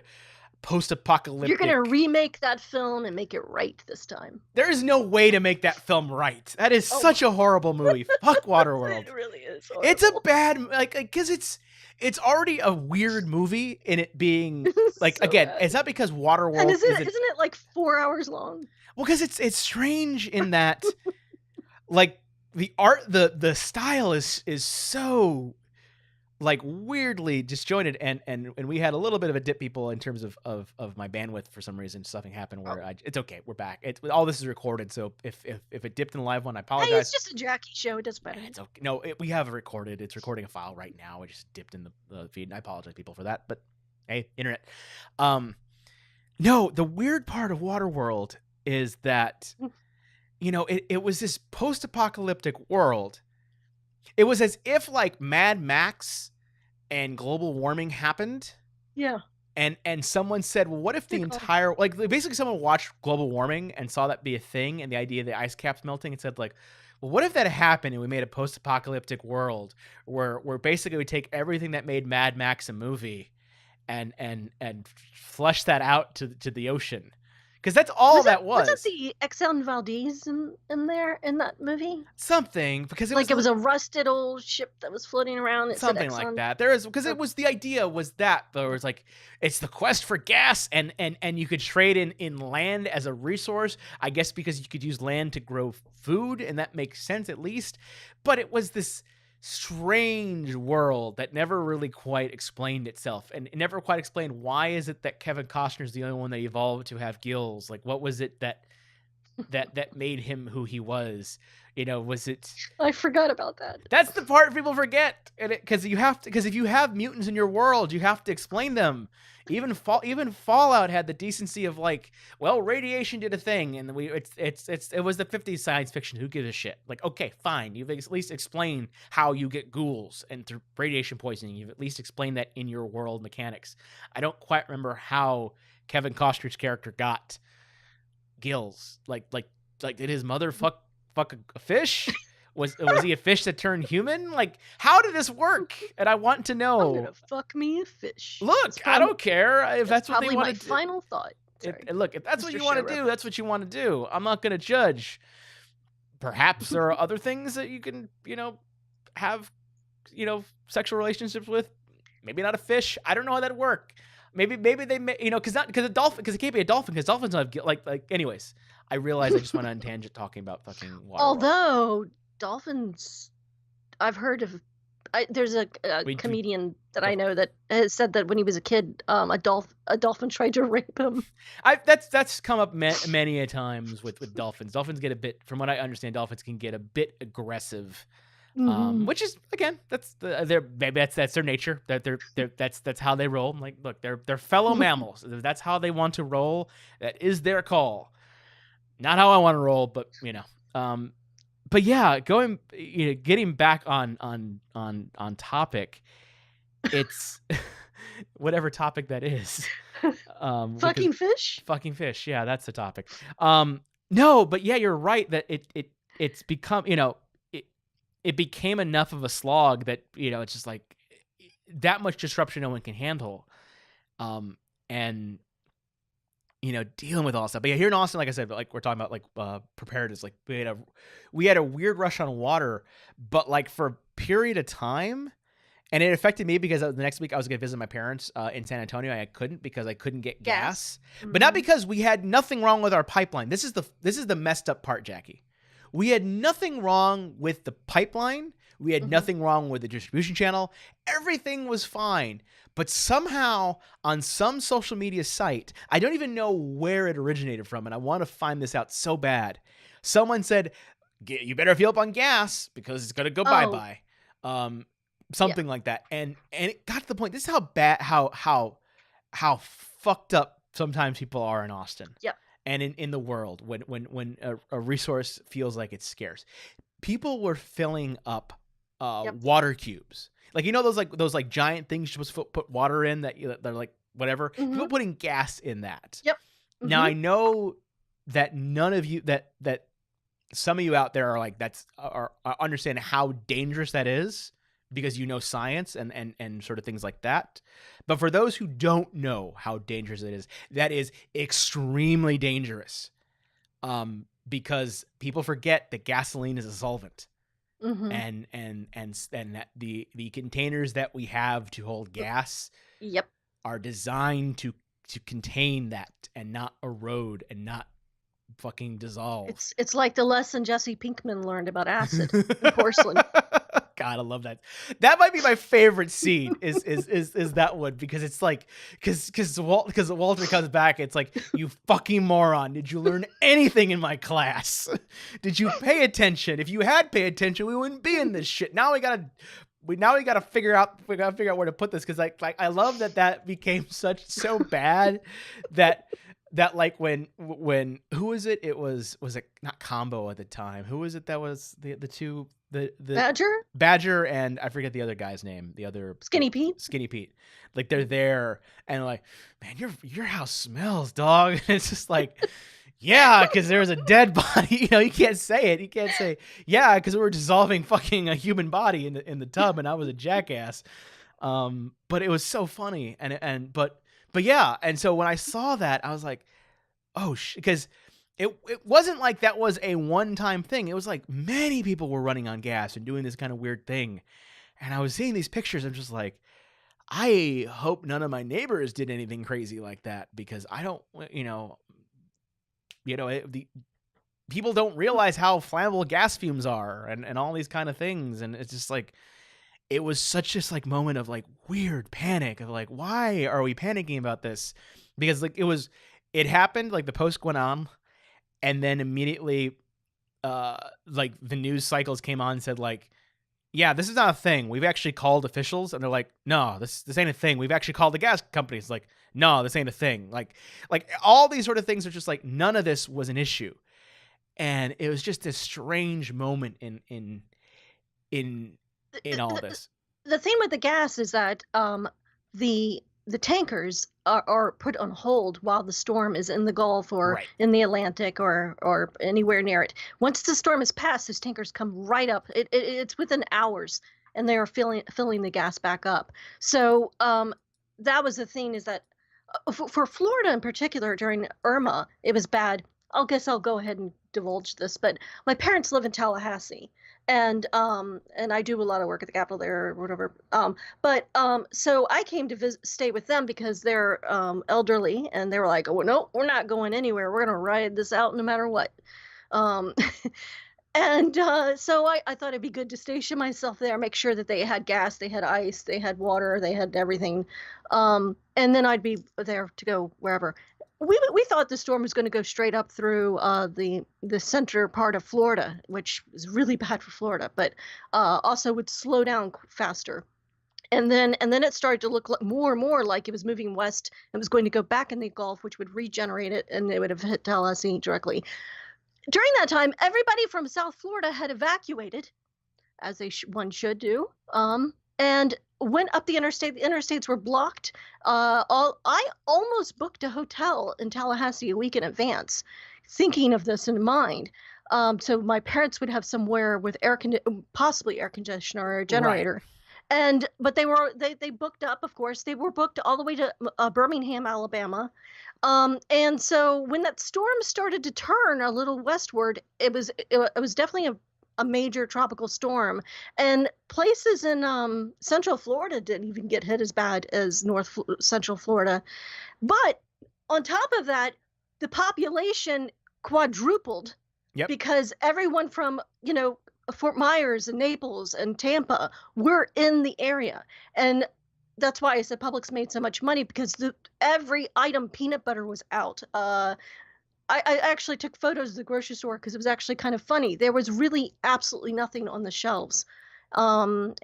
post-apocalyptic. You're gonna remake that film and make it right this time. There is no way to make that film right. That is such a horrible movie. Fuck Waterworld. It really is horrible. It's a bad because it's already a weird movie in it being like so again. Bad. It's not because Waterworld and isn't it like 4 hours long? Well, because it's strange in that like the art, the style is so like weirdly disjointed, and we had a little bit of a dip, people, in terms of my bandwidth for some reason. Something happened where it's okay, we're back. All this is recorded, so if it dipped in the live one, I apologize. Hey, it's just a Jackie show. It doesn't matter. It's okay. No, we have it recorded. It's recording a file right now. I just dipped in the feed, and I apologize, people, for that. But Hey, internet. No, the weird part of Waterworld is that, it was this post-apocalyptic world. It was as if like Mad Max and global warming happened. Yeah. And someone said, well, what if the entire, like basically someone watched global warming and saw that be a thing and the idea of the ice caps melting and said like, well, what if that happened and we made a post-apocalyptic world where basically we take everything that made Mad Max a movie and flush that out to the ocean, because that's all that was. Was it the Exxon Valdez in there in that movie? Something, because it was a rusted old ship that was floating around. Something like that. There is, because it was, the idea was that there was like, it's the quest for gas, and you could trade in land as a resource, I guess, because you could use land to grow food, and that makes sense at least. But it was this strange world that never really quite explained itself, and it never quite explained why is it that Kevin Costner's the only one that evolved to have gills. Like, what was it that made him who he was? Was it? I forgot about that. That's the part people forget, because if you have mutants in your world, you have to explain them. Even Fallout had the decency of like, well, radiation did a thing, and it was the 50s science fiction. Who gives a shit? Like, okay, fine, you've at least explained how you get ghouls and through radiation poisoning. You've at least explained that in your world mechanics. I don't quite remember how Kevin Costner's character got gills. Like did his mother fuck a fish? Was he a fish that turned human? Like, how did this work? And I want to know. I'm gonna fuck me a fish. Look, I don't care if that's what they want to do. My final thought. Look, if that's what you want to do, that's what you want to do. I'm not going to judge. Perhaps there are other things that you can, have, sexual relationships with. Maybe not a fish. I don't know how that'd work. Maybe they may, because a dolphin, because it can't be a dolphin, because dolphins don't have like. Anyways, I realize I just went on tangent talking about fucking water. Although dolphins, I've heard of. There's a comedian that I know that has said that when he was a kid, a dolphin tried to rape him. That's come up many a times with dolphins. Dolphins get a bit, from what I understand, dolphins can get a bit aggressive. Which is, again, that's their nature. That's how they roll. Like, look, they're fellow mammals. That's how they want to roll. That is their call. Not how I want to roll, but but yeah, getting back on topic. It's whatever topic that is. Fucking fish. Fucking fish. Yeah, that's the topic. No, but yeah, you're right that it's become, it became enough of a slog that, it's just like that much disruption no one can handle. And, dealing with all that stuff. But yeah, here in Austin, like I said, like we're talking about like preparedness, like we had a weird rush on water, but like for a period of time, and it affected me because the next week I was going to visit my parents in San Antonio. I couldn't because I couldn't get gas. Mm-hmm. But not because we had nothing wrong with our pipeline. This is the messed up part, Jackie. We had nothing wrong with the pipeline. We had nothing wrong with the distribution channel. Everything was fine. But somehow on some social media site, I don't even know where it originated from, and I want to find this out so bad. Someone said, you better fill up on gas because it's going to go bye-bye. Something like that. And it got to the point, this is how bad, how fucked up sometimes people are in Austin. Yep. And in the world, when a resource feels like it's scarce, people were filling up water cubes, like those giant things you're supposed to put water in that they're like whatever. People putting gas in that. Yep. Now I know that none of you that some of you out there are like are understand how dangerous that is, because science and sort of things like that. But for those who don't know how dangerous it is, that is extremely dangerous. Because people forget that gasoline is a solvent. And that the containers that we have to hold gas are designed to contain that and not erode and not fucking dissolve. It's like the lesson Jesse Pinkman learned about acid in porcelain. God, I love that. That might be my favorite scene is that one, because it's like because Walter comes back, it's like, you fucking moron, did you learn anything in my class? Did you pay attention? If you had paid attention, we wouldn't be in this shit. Now we gotta we got to figure out where to put this, because like I love that became so bad that like when who was it? It was it not Combo at the time? Who was it that was the two the Badger and I forget the other guy's name. The other Skinny Pete. Like they're there and like, man, your house smells, dog. And it's just like, yeah, because there was a dead body. You know, you can't say it. You can't say, yeah, because we were dissolving fucking a human body in the tub, and I was a jackass. But it was so funny, but yeah. And so when I saw that, I was like, oh, because it wasn't like that was a one-time thing. It was like many people were running on gas and doing this kind of weird thing. And I was seeing these pictures. I'm just like, I hope none of my neighbors did anything crazy like that, because I don't, the people don't realize how flammable gas fumes are and all these kind of things. And it's just like, it was such this like moment of like weird panic of like, why are we panicking about this? Because like it happened, like the post went on, and then immediately like the news cycles came on and said like, yeah, this is not a thing. We've actually called officials, and they're like, no, this ain't a thing. We've actually called the gas companies. Like, no, this ain't a thing. Like all these sort of things are just like, none of this was an issue. And it was just this strange moment in all this. The thing with the gas is that the tankers are put on hold while the storm is in the Gulf or in the Atlantic or anywhere near it. Once the storm is passed, those tankers come right up. It's within hours, and they are filling the gas back up. So that was the thing, is that for Florida in particular, during Irma, it was bad. I guess I'll go ahead and divulge this, but my parents live in Tallahassee, and I do a lot of work at the Capitol there or whatever. So I came to stay with them because they're elderly, and they were like, "Oh no, we're not going anywhere. We're gonna ride this out no matter what." And so I thought it'd be good to station myself there, make sure that they had gas, they had ice, they had water, they had everything, and then I'd be there to go wherever. We thought the storm was going to go straight up through the center part of Florida, which is really bad for Florida, but also would slow down faster. And then it started to look more and more like it was moving west and was going to go back in the Gulf, which would regenerate it, and it would have hit Tallahassee directly. During that time, everybody from South Florida had evacuated, as one should do, and went up the interstate. The interstates were blocked. I almost booked a hotel in Tallahassee a week in advance, thinking of this in mind. So my parents would have somewhere with possibly air conditioner or a generator. Right. But they booked up, of course. They were booked all the way to Birmingham, Alabama. And so when that storm started to turn a little westward, it was definitely a major tropical storm, and places in Central Florida didn't even get hit as bad as Central Florida. But on top of that, the population quadrupled. Yep. Because everyone from Fort Myers and Naples and Tampa were in the area, and that's why I said Publix made so much money, because every item, peanut butter was out. I actually took photos of the grocery store because it was actually kind of funny. There was really absolutely nothing on the shelves. So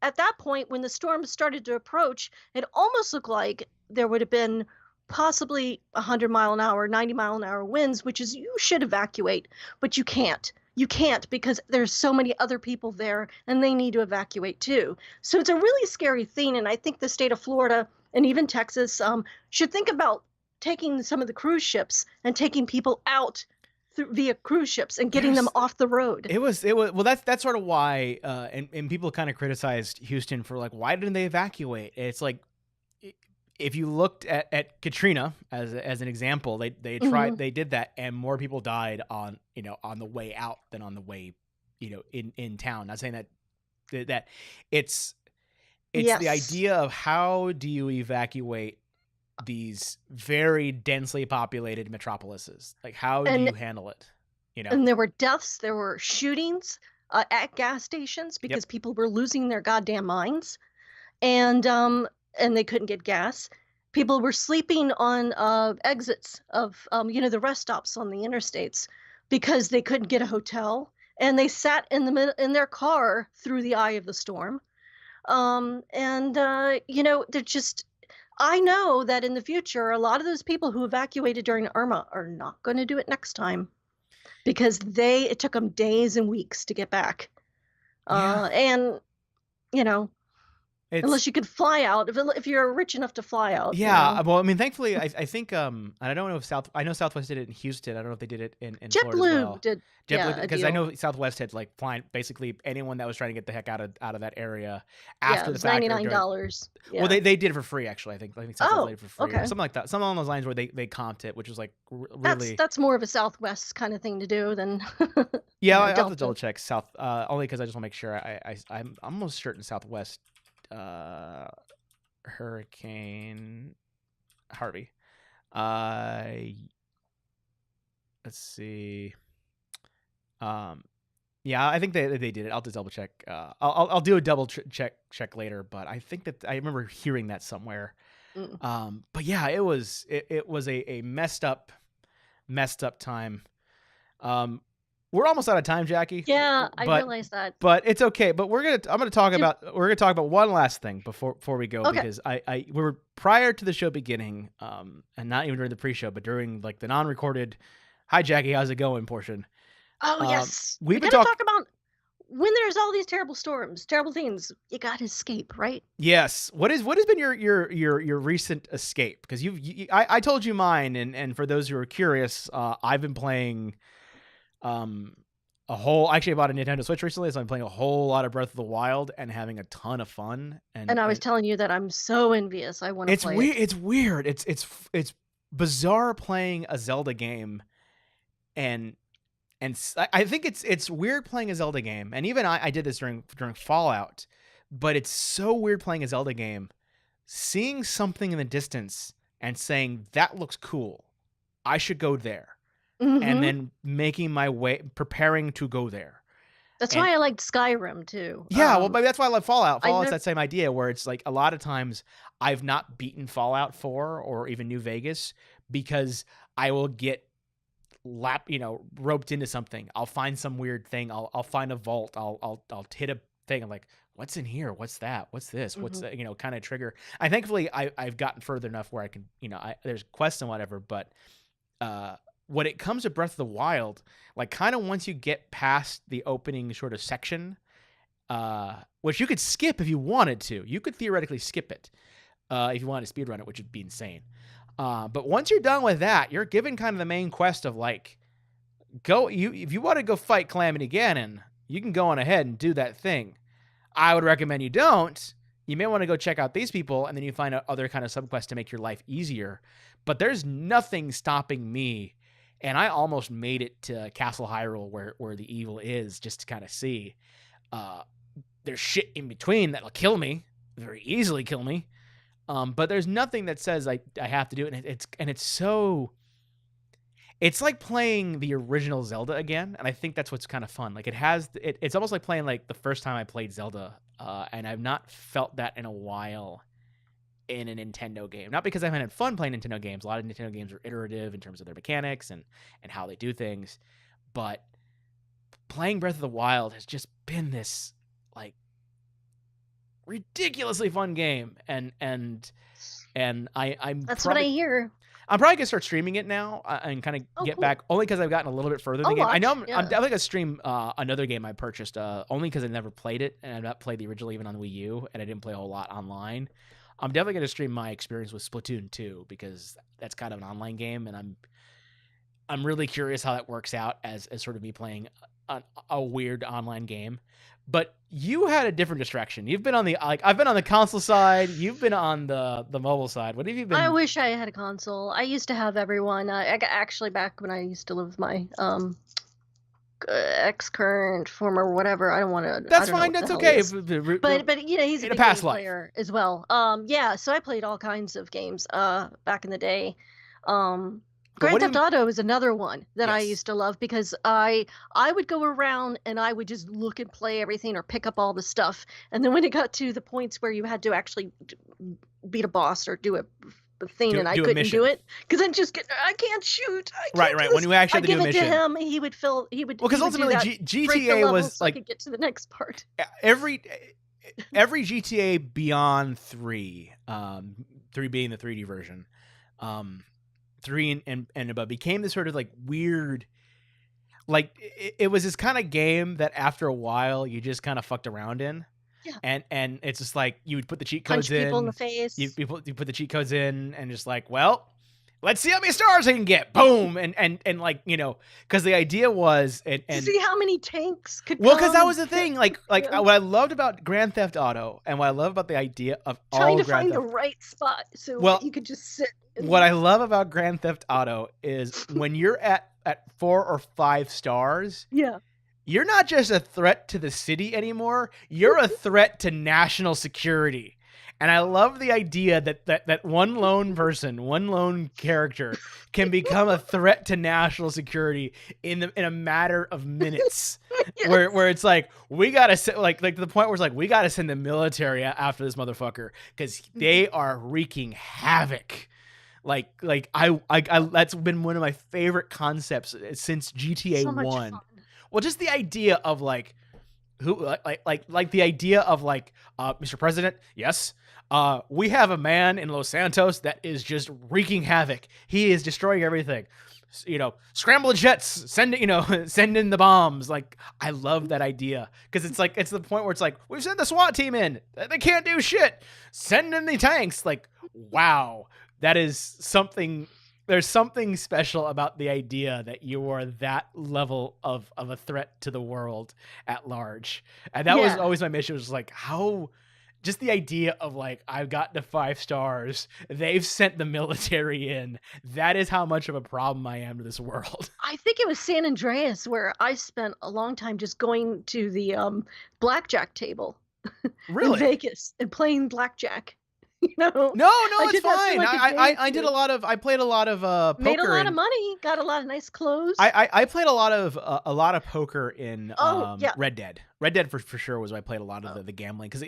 at that point, when the storm started to approach, it almost looked like there would have been possibly 100-mile-an-hour, 90-mile-an-hour winds, which is, you should evacuate, but you can't. You can't, because there's so many other people there and they need to evacuate too. So it's a really scary thing. And I think the state of Florida and even Texas should think about taking some of the cruise ships and taking people out via cruise ships and getting them off the road. It was well, that's sort of why and people kind of criticized Houston for like, why didn't they evacuate? It's like, if you looked at Katrina as an example, they tried, they did that, and more people died on the way out than on the way in town. Not saying that it's the idea of how do you evacuate these very densely populated metropolises? Like, how do you handle it? And there were deaths, there were shootings at gas stations because people were losing their goddamn minds, and they couldn't get gas. People were sleeping on exits of the rest stops on the interstates because they couldn't get a hotel. and they sat in the middle in their car through the eye of the storm. They're just. I know that in the future, a lot of those people who evacuated during Irma are not going to do it next time because it took them days and weeks to get back. Yeah. And you know, It's unless you could fly out, if you're rich enough to fly out, Yeah, well, I mean, thankfully, I think, and I don't know if I know Southwest did it in Houston. I don't know if they did it in Florida as JetBlue well. did, JetBlue, yeah, a because I deal. know Southwest had like flying basically anyone that was trying to get the heck out of that area Yeah, after it the was fact or during. $99. Well, Yeah. they did it for free actually. I think Southwest did Oh, it for free or okay. something like that. Something along those lines where they comped it, which was like That's really. that's more of a Southwest kind of thing to do than Yeah, I have to double Delta. check South, only because I just want to make sure. I'm almost certain Southwest, uh, Hurricane Harvey. Let's see. Um, yeah, I think they did it. I'll just double check. I'll do a double check later, but I think that I remember hearing that somewhere. Mm. But yeah, it was a messed up time. We're almost out of time, Jackie. Yeah, I But realize that. it's okay. But we're gonna talk about one last thing before we go, Okay. because we were prior to the show beginning, and not even during the pre-show, but during like the non-recorded "Hi Jackie, how's it going" portion. Oh, yes. We've We been gotta talk about when there's all these terrible storms, terrible things, you gotta escape, right? Yes. What has been your recent escape? Because I told you mine, and for those who are curious, I've been playing actually I bought a Nintendo Switch recently, so I'm playing a whole lot of Breath of the Wild and having a ton of fun. And I was telling you that I'm so envious. I want to It's play weird. it. It's weird. It's bizarre playing a Zelda game, and I think it's weird playing a Zelda game, and even I did this during Fallout, but it's so weird playing a Zelda game, seeing something in the distance and saying that looks cool, I should go there, and then making my way, preparing to go there. That's why I liked Skyrim too. Yeah, well, maybe that's why I love Fallout. Fallout's never- that same idea where it's like a lot of times I've not beaten Fallout 4 or even New Vegas because I will get roped into something. I'll find some weird thing. I'll find a vault. I'll hit a thing. I'm like, what's in here? What's that? What's this? What's that? Kind of trigger. And thankfully I've gotten further enough where I can, there's quests and whatever, but when it comes to Breath of the Wild, like kind of once you get past the opening sort of section, which you could skip if you wanted to. You could theoretically skip it if you wanted to speedrun it, which would be insane. But once you're done with that, you're given kind of the main quest of like, if you want to go fight Calamity Ganon, you can go on ahead and do that thing. I would recommend you don't. You may want to go check out these people, and then you find out other kind of subquests to make your life easier. But there's nothing stopping me, and I almost made it to Castle Hyrule where the evil is, just to kind of see. There's shit in between that'll kill me, very easily kill me. But there's nothing that says I have to do it. And it's like playing the original Zelda again, and I think that's what's kind of fun. Like it's almost like playing like the first time I played Zelda, and I've not felt that in a while in a Nintendo game. Not because I haven't had fun playing Nintendo games. A lot of Nintendo games are iterative in terms of their mechanics and how they do things, but playing Breath of the Wild has just been this like ridiculously fun game, and I'm That's what I hear. I'm probably gonna start streaming it now and kind of get back, only because I've gotten a little bit further in the game. I know I'm definitely gonna stream another game I purchased, only because I never played it, and I've not played the original even on Wii U, and I didn't play a whole lot online. I'm definitely gonna stream my experience with Splatoon 2 because that's kind of an online game, and I'm really curious how that works out as sort of me playing a weird online game. But you had a different distraction. You've been on the I've been on the console side. You've been on the mobile side. What have you been? I wish I had a console. I used to have everyone. I got actually back when I used to live with my ex-current former whatever. I don't want to. That's fine. That's okay. But he's a big game player as well. Yeah. So I played all kinds of games back in the day. Grand Theft Auto is another one that I used to love because I would go around and I would just look and play everything or pick up all the stuff. And then when it got to the points where you had to actually beat a boss or do the thing, and I couldn't do it because I can't shoot. Right. When you actually have to do a mission, give it to him. He would well, because ultimately GTA was so I could get to the next part. Every GTA beyond 3, 3 being the 3D version, 3 and above became this sort of like weird, like it was this kind of game that after a while you just kind of fucked around in. Yeah. And it's just like you would put the cheat codes Punch people in the face. You put the cheat codes in and just like, well, let's see how many stars I can get. Boom. And like, you know, because the idea was and see how many tanks could well, because that was the thing. Like what I loved about Grand Theft Auto and what I love about the idea of trying to find the right spot so you could just sit. What I love about Grand Theft Auto is when you're at 4 or 5 stars. Yeah. You're not just a threat to the city anymore. You're a threat to national security. And I love the idea that one lone person, one lone character can become a threat to national security in a matter of minutes. Yes. Where it's like, we got to like to the point where it's like, we got to send the military after this motherfucker because they are wreaking havoc. Like I that's been one of my favorite concepts since GTA 1. Well, just the idea of like the idea of like, Mr. President, yes, we have a man in Los Santos that is just wreaking havoc. He is destroying everything. You know, scramble the jets, send in the bombs. Like, I love that idea because it's like, it's the point where it's like, we've sent the SWAT team in. They can't do shit. Send in the tanks. Like, wow, that is something. There's something special about the idea that you are that level of a threat to the world at large. And that was always my mission, was like, how, just the idea of like, I've gotten to 5 stars. They've sent the military in. That is how much of a problem I am to this world. I think it was San Andreas where I spent a long time just going to the blackjack table in Vegas and playing blackjack. You know? No, it's fine. I did a lot of. I played a lot of poker. Made a lot of money. Got a lot of nice clothes. I played a lot of poker in Red Dead. Red Dead for sure was where I played a lot of the gambling, because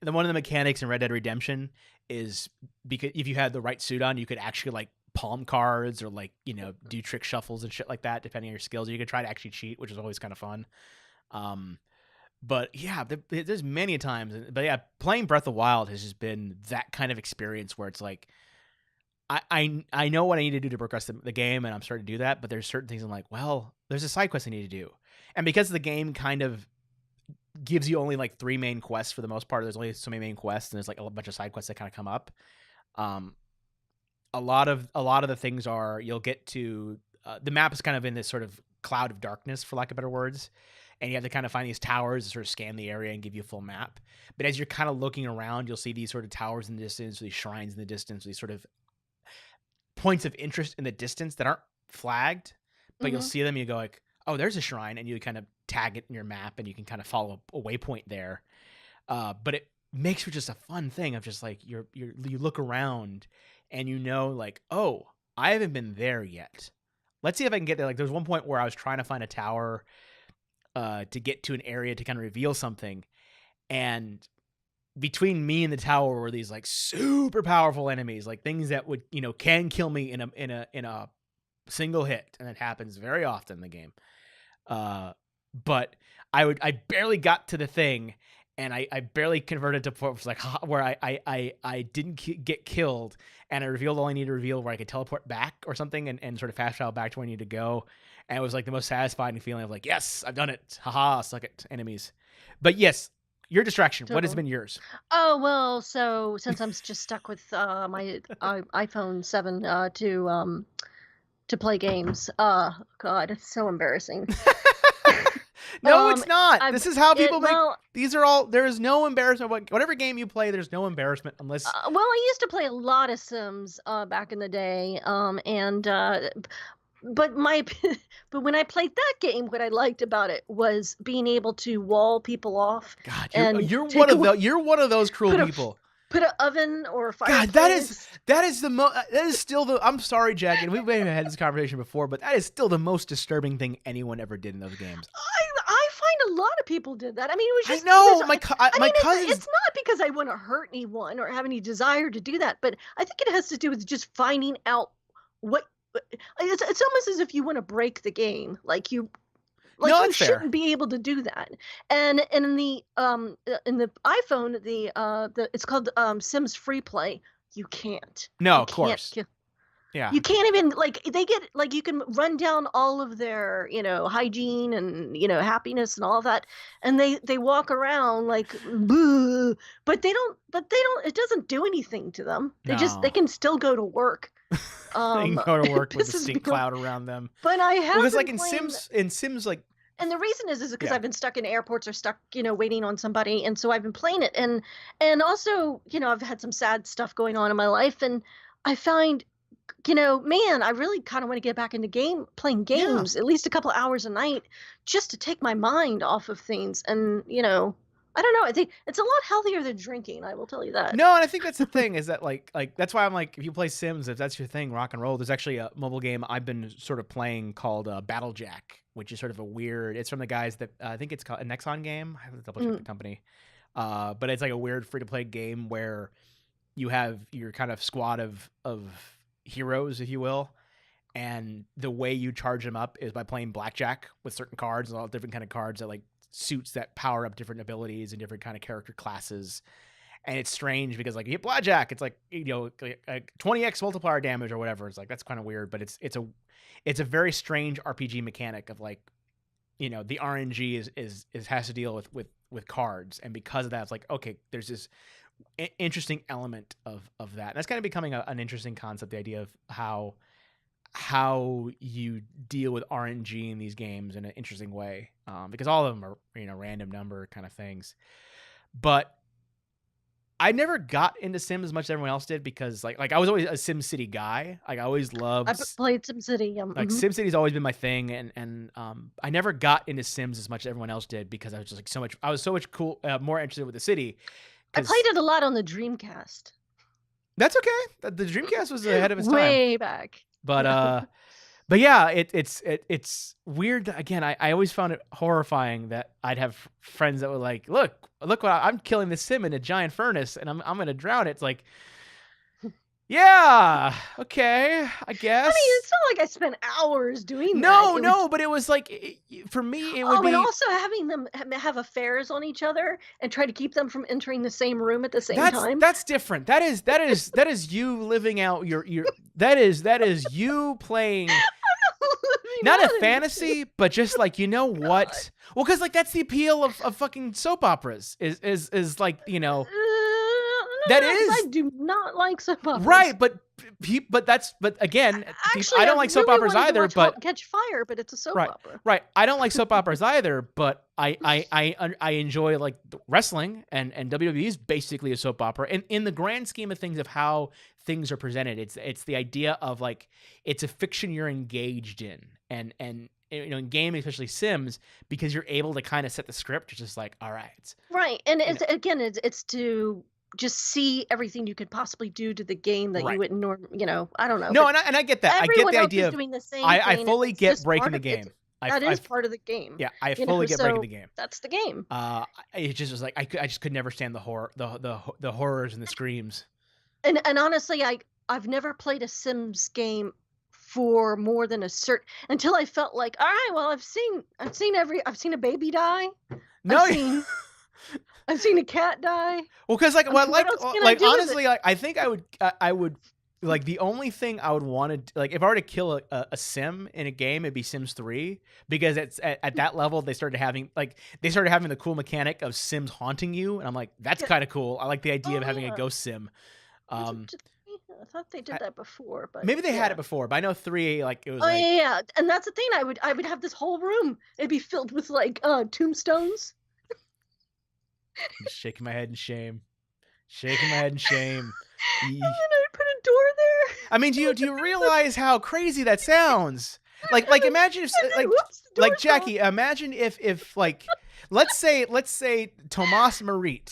one of the mechanics in Red Dead Redemption is, because if you had the right suit on, you could actually like palm cards or like, you know, do trick shuffles and shit like that depending on your skills. You could try to actually cheat, which is always kind of fun. But yeah, there's many times. But yeah, playing Breath of the Wild has just been that kind of experience where it's like, I know what I need to do to progress the game, and I'm starting to do that. But there's certain things I'm like, well, there's a side quest I need to do, and because the game kind of gives you only like 3 main quests for the most part, there's only so many main quests, and there's like a bunch of side quests that kind of come up. A lot of the things are, you'll get to the map is kind of in this sort of cloud of darkness, for lack of better words. And you have to kind of find these towers to sort of scan the area and give you a full map. But as you're kind of looking around, you'll see these sort of towers in the distance, these shrines in the distance, these sort of points of interest in the distance that aren't flagged, but you'll see them and you go like, oh, there's a shrine, and you kind of tag it in your map and you can kind of follow a waypoint there. But it makes for just a fun thing of just like, you look around and you know like, oh, I haven't been there yet. Let's see if I can get there. Like, there's one point where I was trying to find a tower to get to an area to kind of reveal something, and between me and the tower were these like super powerful enemies, like things that would, you know, can kill me in a single hit, and it happens very often in the game. But I barely got to the thing, and I barely converted to point where I didn't get killed, and I revealed all I needed to reveal, where I could teleport back or something and sort of fast travel back to where I need to go. And it was like the most satisfying feeling of like, yes, I've done it. Haha, suck it, enemies. But yes, your distraction. Totally. What has been yours? Oh, well, so since I'm just stuck with my iPhone 7 to play games. God, it's so embarrassing. No, it's not. This is how people make. These are all. There is no embarrassment. Whatever game you play, there's no embarrassment unless. Well, I used to play a lot of Sims back in the day, but when I played that game, what I liked about it was being able to wall people off. God, you're one of those cruel people. Put an oven or a fireplace. God, that is still the. I'm sorry, Jack, and we've had this conversation before, but that is still the most disturbing thing anyone ever did in those games. I find a lot of people did that. I mean, it was just I know my cousins. It's not because I want to hurt anyone or have any desire to do that, but I think it has to do with just finding out what. It's almost as if you want to break the game, No, you that's fair. shouldn't be able to do that. And in the iPhone, it's called Sims Free Play. You can't. No, You of course. can't. Yeah. You can't even they get you can run down all of their, hygiene and, happiness and all of that. And they walk around like, "Boo," but it doesn't do anything to them. They No. can still go to work. They can go to work with a pisses me stink off. cloud around them. But I have Because been like in playing Sims, like, and the reason is because Yeah. I've been stuck in airports or stuck, waiting on somebody, and so I've been playing it, and also, I've had some sad stuff going on in my life, and I find, man, I really kind of want to get back into playing games at least a couple of hours a night, just to take my mind off of things, and I don't know. I think it's a lot healthier than drinking. I will tell you that. No, and I think that's the thing is that like that's why I'm like, if you play Sims, if that's your thing, rock and roll. There's actually a mobile game I've been sort of playing called Battle Jack, which is sort of a weird. It's from the guys that I think it's called a Nexon game. I have to double check the company, but it's like a weird free to play game where you have your kind of squad of heroes, if you will, and the way you charge them up is by playing blackjack with certain cards and all different kind of cards that like suits that power up different abilities and different kind of character classes. And it's strange because like you hit blackjack, it's like, like 20x multiplier damage or whatever. It's like, that's kind of weird, but it's a very strange RPG mechanic of like, the RNG is has to deal with cards. And because of that, it's like, okay, there's this interesting element of that. And that's kind of becoming an interesting concept, the idea of how you deal with RNG in these games in an interesting way, because all of them are random number kind of things. But I never got into Sims as much as everyone else did because like I was always a SimCity guy. Like I always loved. I played SimCity. Like SimCity's always been my thing, and I never got into Sims as much as everyone else did because I was just like I was so much more interested with the city. I played it a lot on the Dreamcast. That's okay. The Dreamcast was ahead of its time. Way back. But yeah, it's weird. Again, I always found it horrifying that I'd have friends that were like, look what I'm killing this sim in a giant furnace and I'm going to drown it. It's like, yeah, okay, I guess. I mean, it's not like I spent hours doing that. No, no, but it was like, for me, it would be... and also having them have affairs on each other and try to keep them from entering the same room at the same time. That's different. That is you living out your that is you playing not a fantasy, but just like, what? Well, because like that's the appeal of fucking soap operas is like, that is. I do not like soap operas. Right, but again, actually, I don't like soap operas either. But Catch Fire, but it's a soap opera. Right, I don't like soap operas either. But I enjoy like wrestling, and WWE is basically a soap opera. And in the grand scheme of things of how things are presented, it's the idea of like it's a fiction you're engaged in, and in gaming, especially Sims, because you're able to kind of set the script. It's just like, all right, and it's to just see everything you could possibly do to the game that you wouldn't normally, I don't know. No, and I get that. I get the idea of doing the same I fully get breaking the game. That is part of the game. Yeah, I fully get breaking the game. That's the game. It just was like I just could never stand the horror, the horrors and the screams. And honestly, I've never played a Sims game for more than a certain until I felt like, all right, well, I've seen a baby die. No. I've seen a cat die. Well, because honestly, like I think I would like the only thing I would want to like if I were to kill a sim in a game, it'd be Sims 3 because it's at that level they started having the cool mechanic of Sims haunting you, and I'm like, that's kind of cool. I like the idea of having a ghost sim. I thought they did that before, but maybe they had it before. But I know 3 like it was. Yeah, and that's the thing. I would have this whole room. It'd be filled with like tombstones. I'm just shaking my head in shame. And then I put a door there. I mean, do you realize how crazy that sounds? Like imagine if like Jackie, imagine if like let's say Tomas Merritt,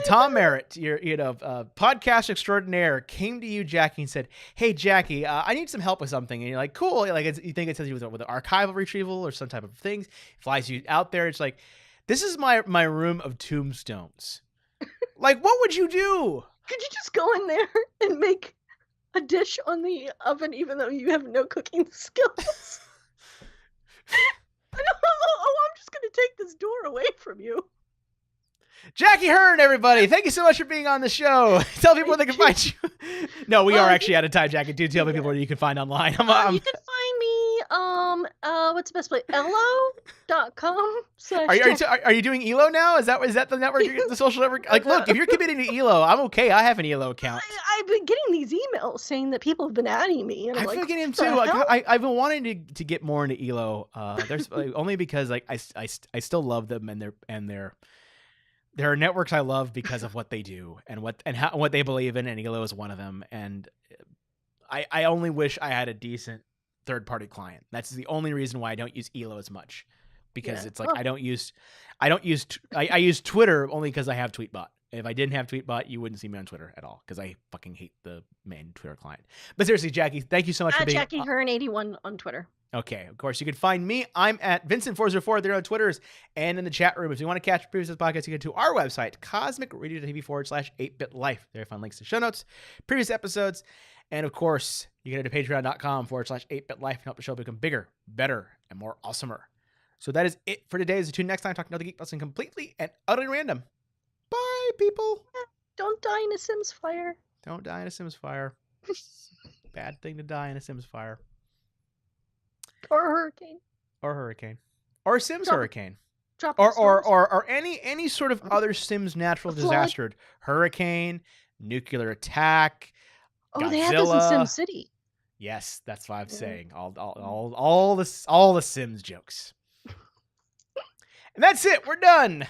Tom Merritt, your podcast extraordinaire, came to you, Jackie, and said, "Hey, Jackie, I need some help with something." And you're like, "Cool." Like you think it says you with archival retrieval or some type of things. Flies you out there. It's like, This is my room of tombstones. Like, what would you do? Could you just go in there and make a dish on the oven even though you have no cooking skills? I'm just going to take this door away from you. Jackie Hern, everybody. Thank you so much for being on the show. Tell people where they can find you. No, we are actually out of time, Jackie. Do tell people where you can find online. You can find me, what's the best place? Elo.com. Are you doing Elo now? Is that the network, the social network? Like, look, if you're committing to Elo, I'm okay. I have an Elo account. I've been getting these emails saying that people have been adding me. And I've been getting them too. I've been wanting to get more into Elo. There's only because like I still love them and there are networks I love because of what they do and what they believe in, and Elo is one of them. And I only wish I had a decent third-party client. That's the only reason why I don't use Elo as much, because it's like I use Twitter only because I have Tweetbot. If I didn't have Tweetbot, you wouldn't see me on Twitter at all because I fucking hate the main Twitter client. But seriously, Jackie, thank you so much for being Jackie Hern81 on Twitter. Okay, of course, you can find me. I'm at Vincent404 there on Twitters and in the chat room. If you want to catch previous podcasts, you can go to our website, CosmicRadio.TV /8BitLife. There you find links to show notes, previous episodes, and of course, you can go to patreon.com /8BitLife and help the show become bigger, better, and more awesomer. So that is it for today. As we tune next time, talking another geek lesson completely and utterly random. Bye, people. Don't die in a Sims fire. Don't die in a Sims fire. Bad thing to die in a Sims fire. Or a hurricane. Or a Sims hurricane. Or any sort of other Sims natural disaster. Hurricane, nuclear attack, Godzilla. They had this in Sim City. Yes, that's what I'm saying. All the Sims jokes. And that's it. We're done.